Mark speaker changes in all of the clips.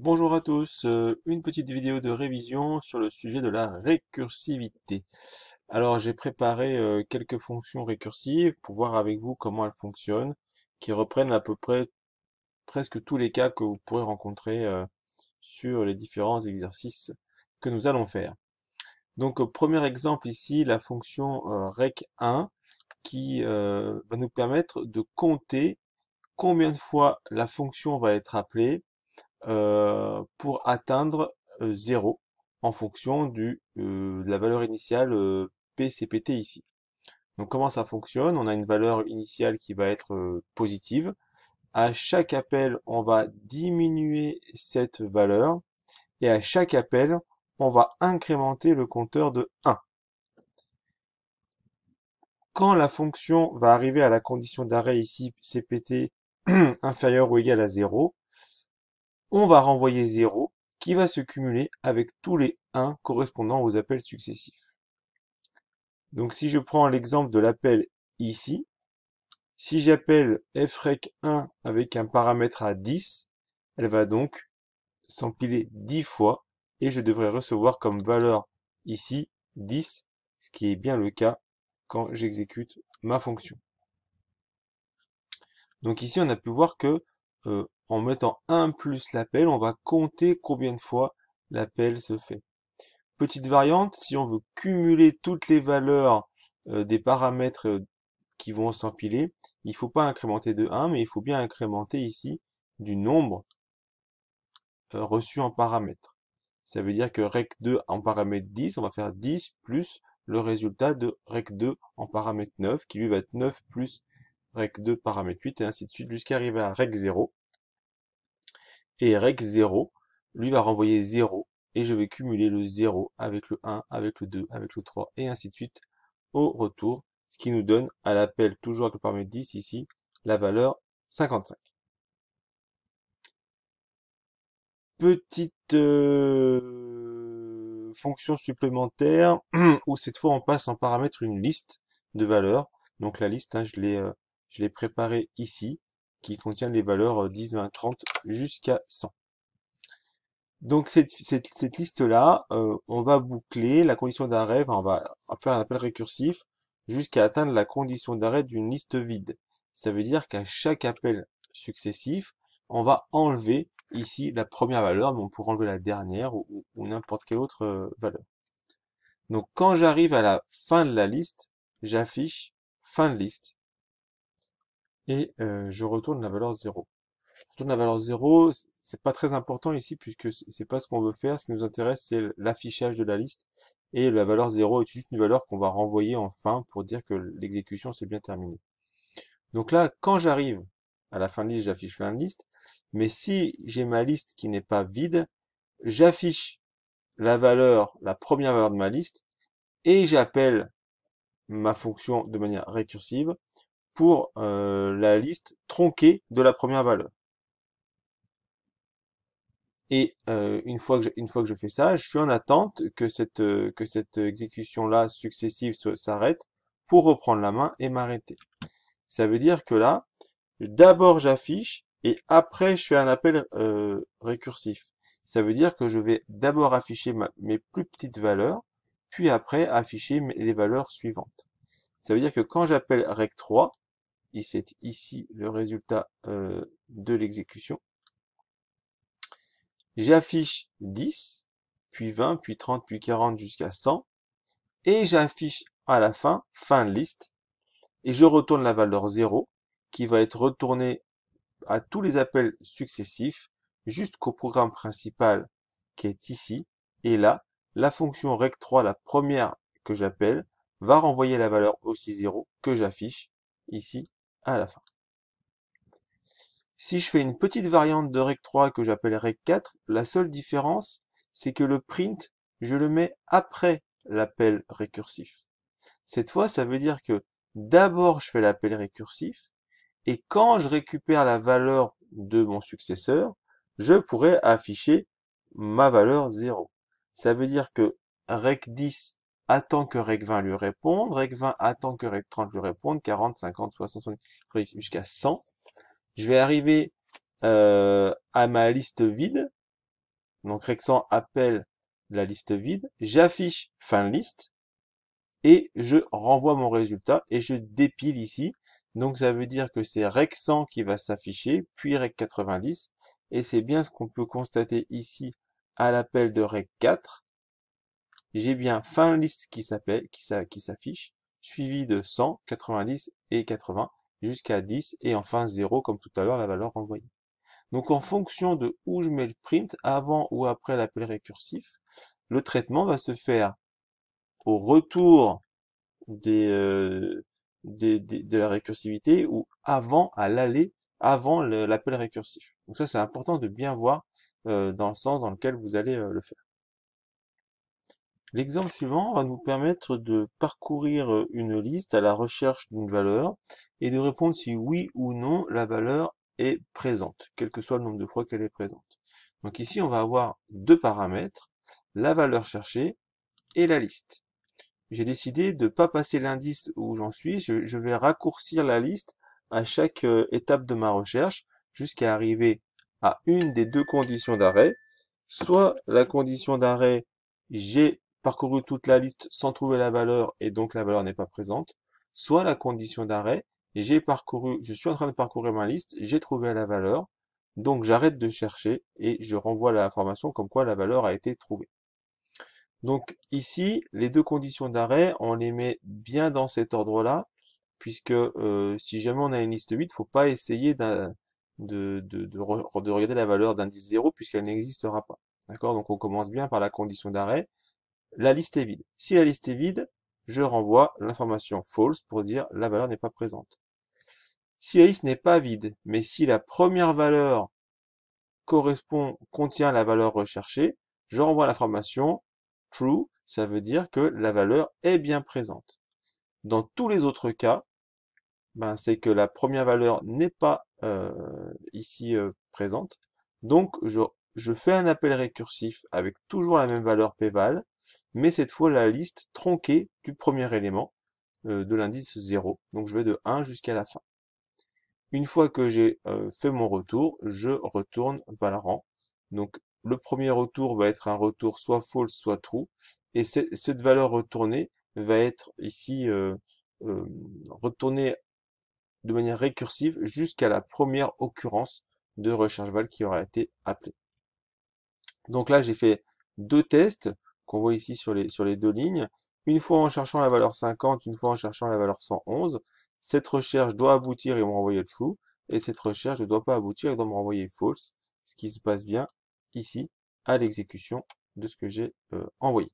Speaker 1: Bonjour à tous, une petite vidéo de révision sur le sujet de la récursivité. Alors j'ai préparé quelques fonctions récursives pour voir avec vous comment elles fonctionnent, qui reprennent à peu près presque tous les cas que vous pourrez rencontrer sur les différents exercices que nous allons faire. Donc premier exemple ici, la fonction rec1 qui va nous permettre de compter combien de fois la fonction va être appelée pour atteindre 0 en fonction de la valeur initiale PCPT ici. Donc comment ça fonctionne? On a une valeur initiale qui va être positive. À chaque appel, on va diminuer cette valeur et à chaque appel, on va incrémenter le compteur de 1. Quand la fonction va arriver à la condition d'arrêt ici, CPT inférieur ou égal à 0, on va renvoyer 0 qui va se cumuler avec tous les 1 correspondant aux appels successifs. Donc si je prends l'exemple de l'appel ici, si j'appelle frec1 avec un paramètre à 10, elle va donc s'empiler 10 fois et je devrais recevoir comme valeur ici 10, ce qui est bien le cas quand j'exécute ma fonction. Donc ici on a pu voir que en mettant 1 plus l'appel, on va compter combien de fois l'appel se fait. Petite variante, si on veut cumuler toutes les valeurs des paramètres qui vont s'empiler, il ne faut pas incrémenter de 1, mais il faut bien incrémenter ici du nombre reçu en paramètres. Ça veut dire que rec2 en paramètre 10, on va faire 10 plus le résultat de rec2 en paramètre 9, qui lui va être 9 plus rec2 paramètre 8, et ainsi de suite, jusqu'à arriver à rec0. Et rec0, lui va renvoyer 0, et je vais cumuler le 0 avec le 1, avec le 2, avec le 3, et ainsi de suite au retour, ce qui nous donne à l'appel, toujours avec le paramètre 10 ici, la valeur 55. Petite fonction supplémentaire, où cette fois on passe en paramètre une liste de valeurs. Donc la liste, hein, je l'ai préparée ici, qui contient les valeurs 10, 20, 30 jusqu'à 100. Donc cette liste-là, on va boucler la condition d'arrêt, enfin, on va faire un appel récursif jusqu'à atteindre la condition d'arrêt d'une liste vide. Ça veut dire qu'à chaque appel successif, on va enlever ici la première valeur, mais on pourra enlever la dernière ou n'importe quelle autre valeur. Donc quand j'arrive à la fin de la liste, j'affiche fin de liste et je retourne la valeur 0. Je tourne la valeur 0, c'est pas très important ici puisque c'est pas ce qu'on veut faire. Ce qui nous intéresse, c'est l'affichage de la liste. Et la valeur 0 est juste une valeur qu'on va renvoyer en fin pour dire que l'exécution s'est bien terminée. Donc là, quand j'arrive à la fin de liste, j'affiche fin de liste. Mais si j'ai ma liste qui n'est pas vide, j'affiche la première valeur de ma liste, et j'appelle ma fonction de manière récursive pour la liste tronquée de la première valeur. Et une fois que je fais ça, je suis en attente que cette exécution-là successive s'arrête pour reprendre la main et m'arrêter. Ça veut dire que là, d'abord j'affiche et après je fais un appel récursif. Ça veut dire que je vais d'abord afficher mes plus petites valeurs, puis après afficher les valeurs suivantes. Ça veut dire que quand j'appelle rec3, c'est ici le résultat de l'exécution, j'affiche 10, puis 20, puis 30, puis 40 jusqu'à 100, et j'affiche à la fin, fin de liste, et je retourne la valeur 0, qui va être retournée à tous les appels successifs, jusqu'au programme principal qui est ici, et là, la fonction rec3, la première que j'appelle, va renvoyer la valeur aussi 0 que j'affiche ici à la fin. Si je fais une petite variante de rec3 que j'appelle rec4, la seule différence, c'est que le print, je le mets après l'appel récursif. Cette fois, ça veut dire que d'abord, je fais l'appel récursif, et quand je récupère la valeur de mon successeur, je pourrais afficher ma valeur 0. Ça veut dire que rec10 attend que rec20 lui réponde, rec20 attend que rec30 lui réponde, 40, 50, 60, 70, jusqu'à 100. Je vais arriver à ma liste vide, Donc Rexan appelle la liste vide, j'affiche fin de liste, et je renvoie mon résultat, et je dépile ici. Donc ça veut dire que c'est Rexan qui va s'afficher, puis Rec90, et c'est bien ce qu'on peut constater ici à l'appel de Rec4. J'ai bien fin de liste qui s'affiche, suivi de 100, 90 et 80, jusqu'à 10, et enfin 0, comme tout à l'heure, la valeur envoyée. Donc en fonction de où je mets le print, avant ou après l'appel récursif, le traitement va se faire au retour de la récursivité ou avant, à l'aller, avant l'appel récursif. Donc ça, c'est important de bien voir dans le sens dans lequel vous allez le faire. L'exemple suivant va nous permettre de parcourir une liste à la recherche d'une valeur et de répondre si oui ou non la valeur est présente, quel que soit le nombre de fois qu'elle est présente. Donc ici, on va avoir deux paramètres, la valeur cherchée et la liste. J'ai décidé de ne pas passer l'indice où j'en suis, je vais raccourcir la liste à chaque étape de ma recherche jusqu'à arriver à une des deux conditions d'arrêt. Soit la condition d'arrêt, j'ai parcouru toute la liste sans trouver la valeur et donc la valeur n'est pas présente. Soit la condition d'arrêt, je suis en train de parcourir ma liste, j'ai trouvé la valeur, donc j'arrête de chercher et je renvoie l'information comme quoi la valeur a été trouvée. Donc ici, les deux conditions d'arrêt, on les met bien dans cet ordre-là, puisque si jamais on a une liste 8, faut pas essayer de regarder la valeur d'indice 0, puisqu'elle n'existera pas. D'accord? Donc on commence bien par la condition d'arrêt. La liste est vide. Si la liste est vide, je renvoie l'information false pour dire la valeur n'est pas présente. Si la liste n'est pas vide, mais si la première valeur contient la valeur recherchée, je renvoie l'information true, ça veut dire que la valeur est bien présente. Dans tous les autres cas, ben, c'est que la première valeur n'est pas ici présente. Donc je fais un appel récursif avec toujours la même valeur pval, mais cette fois la liste tronquée du premier élément de l'indice 0. Donc je vais de 1 jusqu'à la fin. Une fois que j'ai fait mon retour, je retourne Valorant. Donc le premier retour va être un retour soit false, soit true. Et cette valeur retournée va être ici euh, retournée de manière récursive jusqu'à la première occurrence de recherche val qui aura été appelée. Donc là, j'ai fait deux tests qu'on voit ici sur les deux lignes. Une fois en cherchant la valeur 50, une fois en cherchant la valeur 111. Cette recherche doit aboutir et me renvoyer true. Et cette recherche ne doit pas aboutir et doit me renvoyer false. Ce qui se passe bien ici à l'exécution de ce que j'ai envoyé.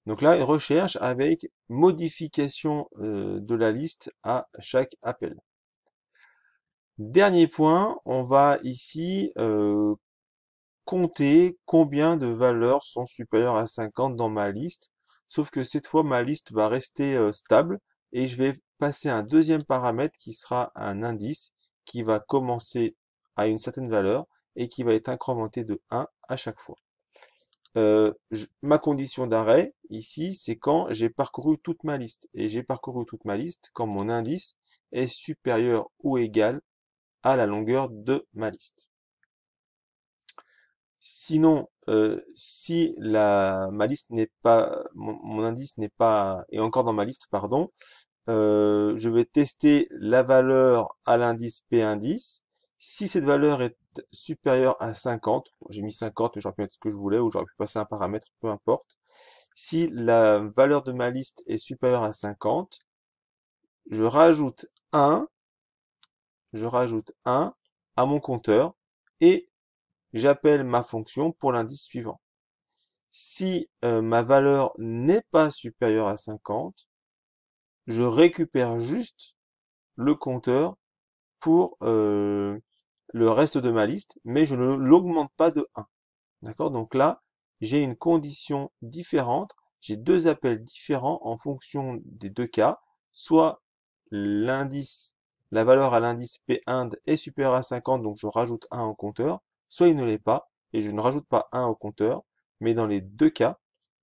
Speaker 1: Donc là, une recherche avec modification de la liste à chaque appel. Dernier point, on va ici compter combien de valeurs sont supérieures à 50 dans ma liste, sauf que cette fois ma liste va rester stable et je vais passer un deuxième paramètre qui sera un indice qui va commencer à une certaine valeur et qui va être incrémenté de 1 à chaque fois. Ma condition d'arrêt ici, c'est quand j'ai parcouru toute ma liste. Et j'ai parcouru toute ma liste quand mon indice est supérieur ou égal à la longueur de ma liste. Sinon, si ma liste n'est pas, mon indice n'est pas, est encore dans ma liste, pardon, je vais tester la valeur à l'indice P-indice. Si cette valeur est supérieure à 50, j'ai mis 50, mais j'aurais pu mettre ce que je voulais, ou j'aurais pu passer un paramètre, peu importe. Si la valeur de ma liste est supérieure à 50, je rajoute 1 à mon compteur, et j'appelle ma fonction pour l'indice suivant. Si ma valeur n'est pas supérieure à 50, je récupère juste le compteur pour le reste de ma liste, mais je ne l'augmente pas de 1. D'accord? Donc là, j'ai une condition différente, j'ai deux appels différents en fonction des deux cas, soit la valeur à l'indice P1 est supérieure à 50, donc je rajoute 1 au compteur, soit il ne l'est pas, et je ne rajoute pas 1 au compteur, mais dans les deux cas,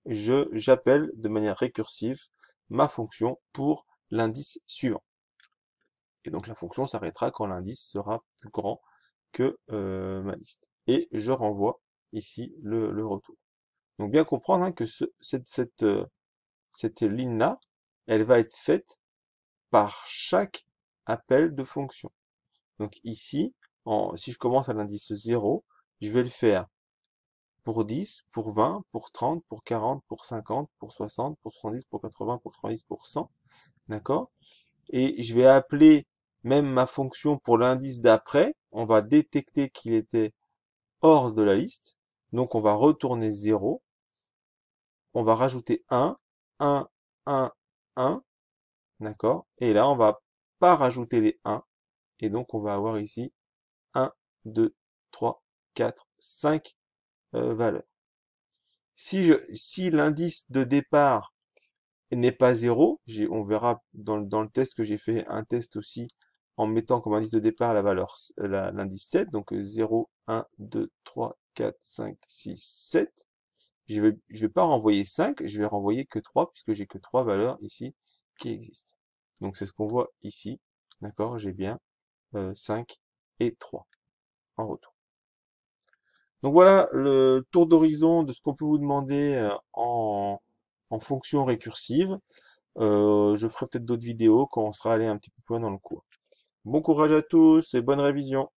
Speaker 1: j'appelle de manière récursive ma fonction pour l'indice suivant. Et donc la fonction s'arrêtera quand l'indice sera plus grand que ma liste. et je renvoie ici le retour. Donc bien comprendre hein, que cette ligne-là, elle va être faite par chaque appel de fonction. Donc ici, si je commence à l'indice 0, je vais le faire pour 10, pour 20, pour 30, pour 40, pour 50, pour 60, pour 70, pour 80, pour 90, pour 100. D'accord? Et je vais appeler même ma fonction pour l'indice d'après. On va détecter qu'il était hors de la liste. Donc on va retourner 0. On va rajouter 1, 1, 1, 1. D'accord? Et là, on va pas rajouter les 1. Et donc on va avoir ici 1, 2, 3, 4, 5 valeurs. Si l'indice de départ n'est pas 0, on verra dans le test que j'ai fait un test aussi en mettant comme indice de départ la valeur l'indice 7, donc 0, 1, 2, 3, 4, 5, 6, 7. Je vais pas renvoyer 5, je vais renvoyer que 3 puisque j'ai que 3 valeurs ici qui existent. Donc c'est ce qu'on voit ici. D'accord? J'ai bien 5 et 3 en retour. Donc voilà le tour d'horizon de ce qu'on peut vous demander en fonction récursive. Je ferai peut-être d'autres vidéos quand on sera allé un petit peu plus loin dans le cours. Bon courage à tous et bonne révision.